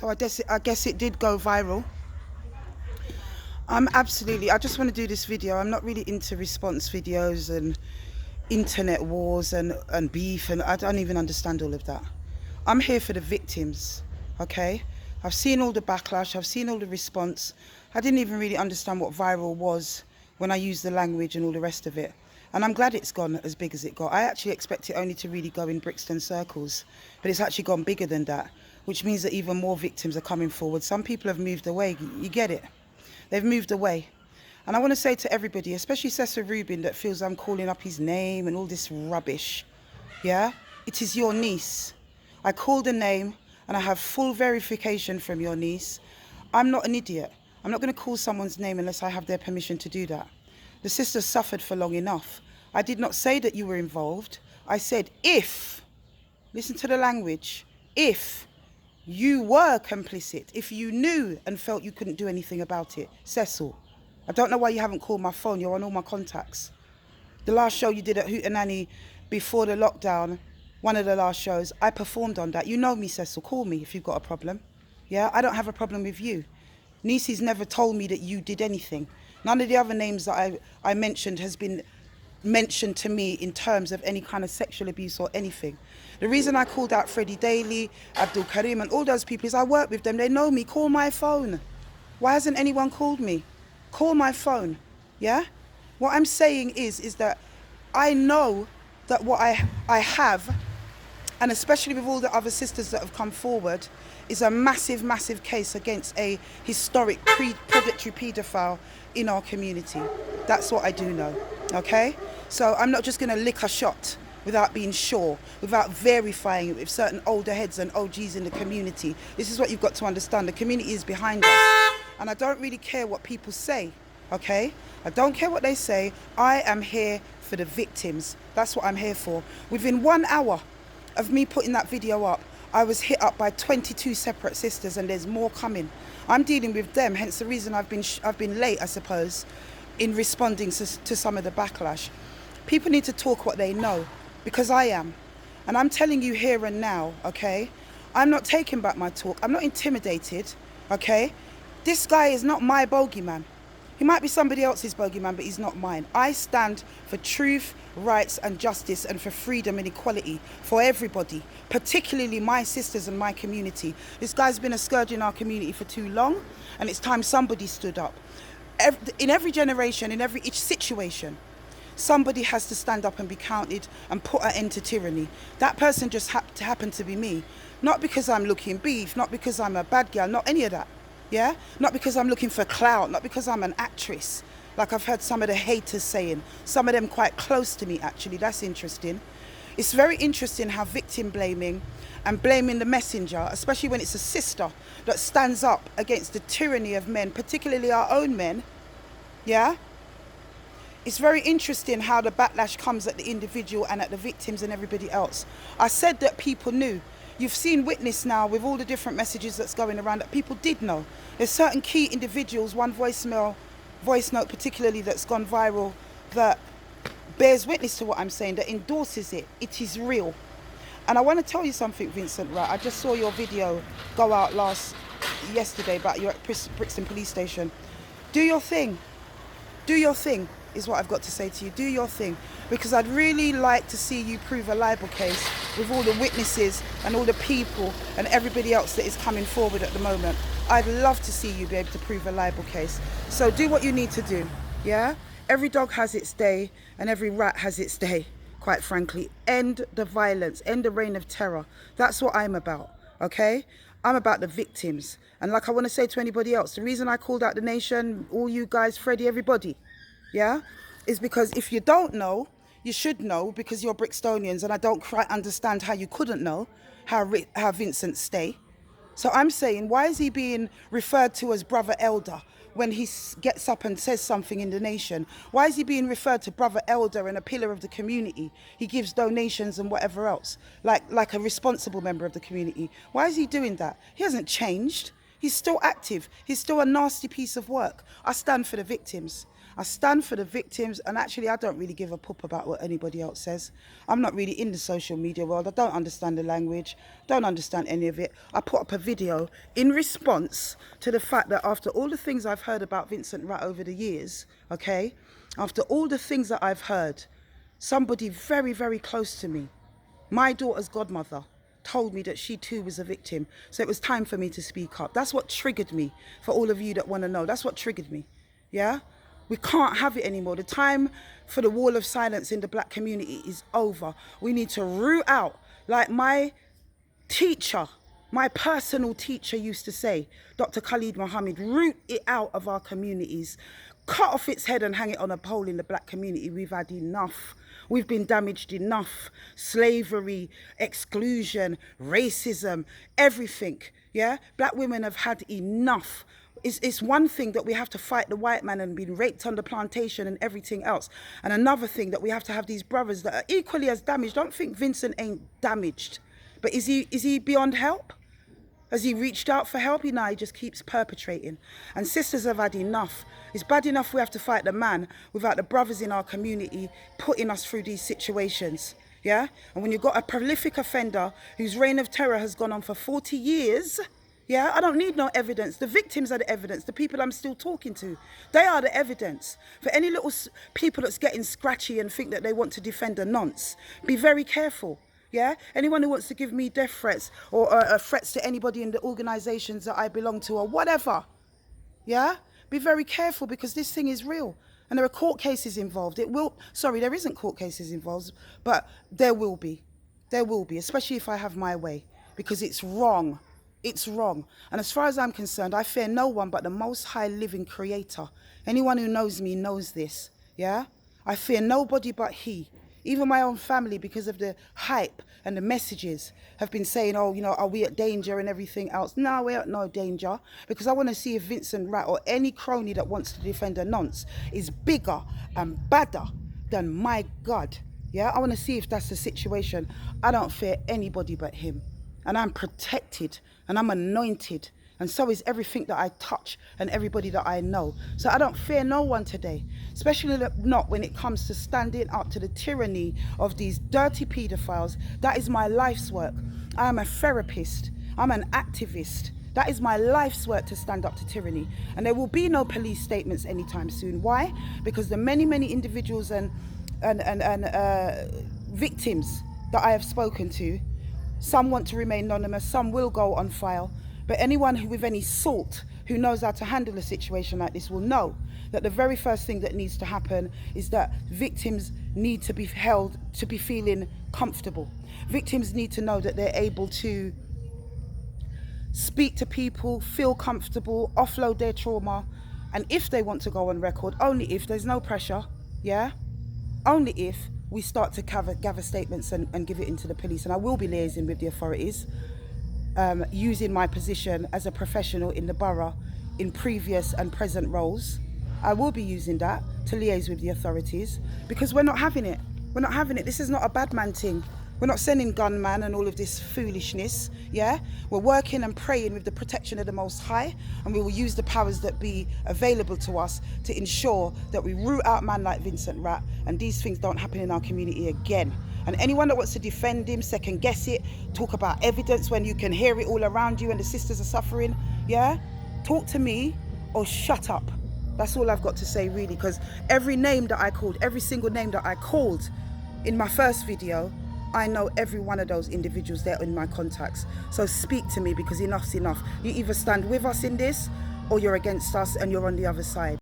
So I guess it did go viral. I just want to do this video. I'm not really into response videos and internet wars and beef, and I don't even understand all of that. I'm here for the victims, okay? I've seen all the backlash, I've seen all the response. I didn't even really understand what viral was when I used the language and all the rest of it. And I'm glad it's gone as big as it got. I actually expect it only to really go in Brixton circles, but it's actually gone bigger than that, which means that even more victims are coming forward. Some people have moved away, you get it? They've moved away. And I want to say to everybody, especially Cecil Rubin, that feels I'm calling up his name and all this rubbish, yeah? It is your niece. I called a name and I have full verification from your niece. I'm not an idiot. I'm not going to call someone's name unless I have their permission to do that. The sisters suffered for long enough. I did not say that you were involved. I said if, listen to the language, if you were complicit, if you knew and felt you couldn't do anything about it. Cecil, I don't know why you haven't called my phone. You're on all my contacts. The last show you did at Hootenanny before the lockdown, one of the last shows, I performed on that. You know me, Cecil. Call me if you've got a problem. Yeah, I don't have a problem with you. Nieces never told me that you did anything. None of the other names that I mentioned has been mentioned to me in terms of any kind of sexual abuse or anything. The reason I called out Freddie Daly, Abdul Karim and all those people is I work with them. They know me. Call my phone. Why hasn't anyone called me? Call my phone. Yeah? What I'm saying is that I know that what I have, and especially with all the other sisters that have come forward, is a massive, massive case against a historic predatory paedophile in our community. That's what I do know, okay? So I'm not just going to lick a shot without being sure, without verifying it with certain older heads and OGs in the community. This is what you've got to understand. The community is behind us. And I don't really care what people say, okay? I don't care what they say. I am here for the victims. That's what I'm here for. Within 1 hour of me putting that video up, I was hit up by 22 separate sisters, and there's more coming. I'm dealing with them, hence the reason I've been late, I suppose, in responding to some of the backlash. People need to talk what they know, because I am. And I'm telling you here and now, okay? I'm not taking back my talk. I'm not intimidated, okay? This guy is not my bogeyman. He might be somebody else's bogeyman, but he's not mine. I stand for truth, rights and justice, and for freedom and equality for everybody, particularly my sisters and my community. This guy's been a scourge in our community for too long, and it's time somebody stood up. In every generation, in each situation, somebody has to stand up and be counted and put an end to tyranny. That person just happened to be me. Not because I'm looking beef, not because I'm a bad girl, not any of that. Yeah? Not because I'm looking for clout, not because I'm an actress, like I've heard some of the haters saying. Some of them quite close to me, actually. That's interesting. It's very interesting how victim blaming and blaming the messenger, especially when it's a sister that stands up against the tyranny of men, particularly our own men, yeah? It's very interesting how the backlash comes at the individual and at the victims and everybody else. I said that people knew. You've seen witness now with all the different messages that's going around that people did know. There's certain key individuals, one voice note particularly that's gone viral, that bears witness to what I'm saying, that endorses it. It is real. And I want to tell you something, Vincent, right? I just saw your video go out yesterday about you at Brixton Police Station. Do your thing. Do your thing is what I've got to say to you. Do your thing. Because I'd really like to see you prove a libel case with all the witnesses and all the people and everybody else that is coming forward at the moment. I'd love to see you be able to prove a libel case. So do what you need to do, yeah? Every dog has its day and every rat has its day, quite frankly. End the violence, end the reign of terror. That's what I'm about, okay? I'm about the victims. And like I want to say to anybody else, the reason I called out the nation, all you guys, Freddie, everybody, yeah, is because if you don't know, you should know, because you're Brixtonians, and I don't quite understand how you couldn't know how Vincent stay. So I'm saying, why is he being referred to as Brother Elder when he gets up and says something in the nation? Why is he being referred to Brother Elder and a pillar of the community? He gives donations and whatever else, like a responsible member of the community. Why is he doing that? He hasn't changed. He's still active. He's still a nasty piece of work. I stand for the victims. I stand for the victims, and actually I don't really give a poop about what anybody else says. I'm not really in the social media world. I don't understand the language, don't understand any of it. I put up a video in response to the fact that after all the things I've heard about Vincent Ratt over the years, okay, after all the things that I've heard, somebody very, very close to me, my daughter's godmother, told me that she too was a victim. So it was time for me to speak up. That's what triggered me, for all of you that want to know. That's what triggered me. Yeah? We can't have it anymore. The time for the wall of silence in the black community is over. We need to root out, like my teacher, my personal teacher used to say, Dr. Khalid Mohammed, root it out of our communities. Cut off its head and hang it on a pole in the black community. We've had enough. We've been damaged enough. Slavery, exclusion, racism, everything. Yeah? Black women have had enough. It's one thing that we have to fight the white man and been raped on the plantation and everything else. And another thing that we have to have these brothers that are equally as damaged. Don't think Vincent ain't damaged. But is he beyond help? Has he reached out for help? He just keeps perpetrating. And sisters have had enough. It's bad enough we have to fight the man without the brothers in our community putting us through these situations. Yeah? And when you've got a prolific offender whose reign of terror has gone on for 40 years, yeah, I don't need no evidence. The victims are the evidence. The people I'm still talking to, they are the evidence. For any little people that's getting scratchy and think that they want to defend a nonce, be very careful. Yeah, anyone who wants to give me death threats or threats to anybody in the organizations that I belong to or whatever, yeah, be very careful, because this thing is real and there are court cases involved. There isn't court cases involved, but there will be, especially if I have my way, because it's wrong. It's wrong. And as far as I'm concerned, I fear no one but the most high living creator. Anyone who knows me knows this. Yeah, I fear nobody but he. Even my own family, because of the hype and the messages, have been saying, oh, you know, are we at danger and everything else? No, we're at no danger, because I want to see if Vincent Ratt or any crony that wants to defend a nonce is bigger and badder than my God. Yeah, I want to see if that's the situation. I don't fear anybody but him. And I'm protected and I'm anointed. And so is everything that I touch and everybody that I know. So I don't fear no one today, especially not when it comes to standing up to the tyranny of these dirty paedophiles. That is my life's work. I am a therapist. I'm an activist. That is my life's work, to stand up to tyranny. And there will be no police statements anytime soon. Why? Because the many, many individuals and victims that I have spoken to, some want to remain anonymous, some will go on file. But anyone who with any salt who knows how to handle a situation like this will know that the very first thing that needs to happen is that victims need to be held to be feeling comfortable. Victims need to know that they're able to speak to people, feel comfortable, offload their trauma. And if they want to go on record, only if, there's no pressure, yeah? Only if we start to gather statements and give it into the police. And I will be liaising with the authorities, using my position as a professional in the borough in previous and present roles. I will be using that to liaise with the authorities, because we're not having it. We're not having it. This is not a bad man thing. We're not sending gunman and all of this foolishness, yeah? We're working and praying with the protection of the Most High, and we will use the powers that be available to us to ensure that we root out man like Vincent Ratt and these things don't happen in our community again. And anyone that wants to defend him, second guess it, talk about evidence when you can hear it all around you and the sisters are suffering, yeah? Talk to me or shut up. That's all I've got to say, really, because every name that I called, every single name that I called in my first video, I know every one of those individuals there in my contacts. So speak to me, because enough's enough. You either stand with us in this or you're against us and you're on the other side.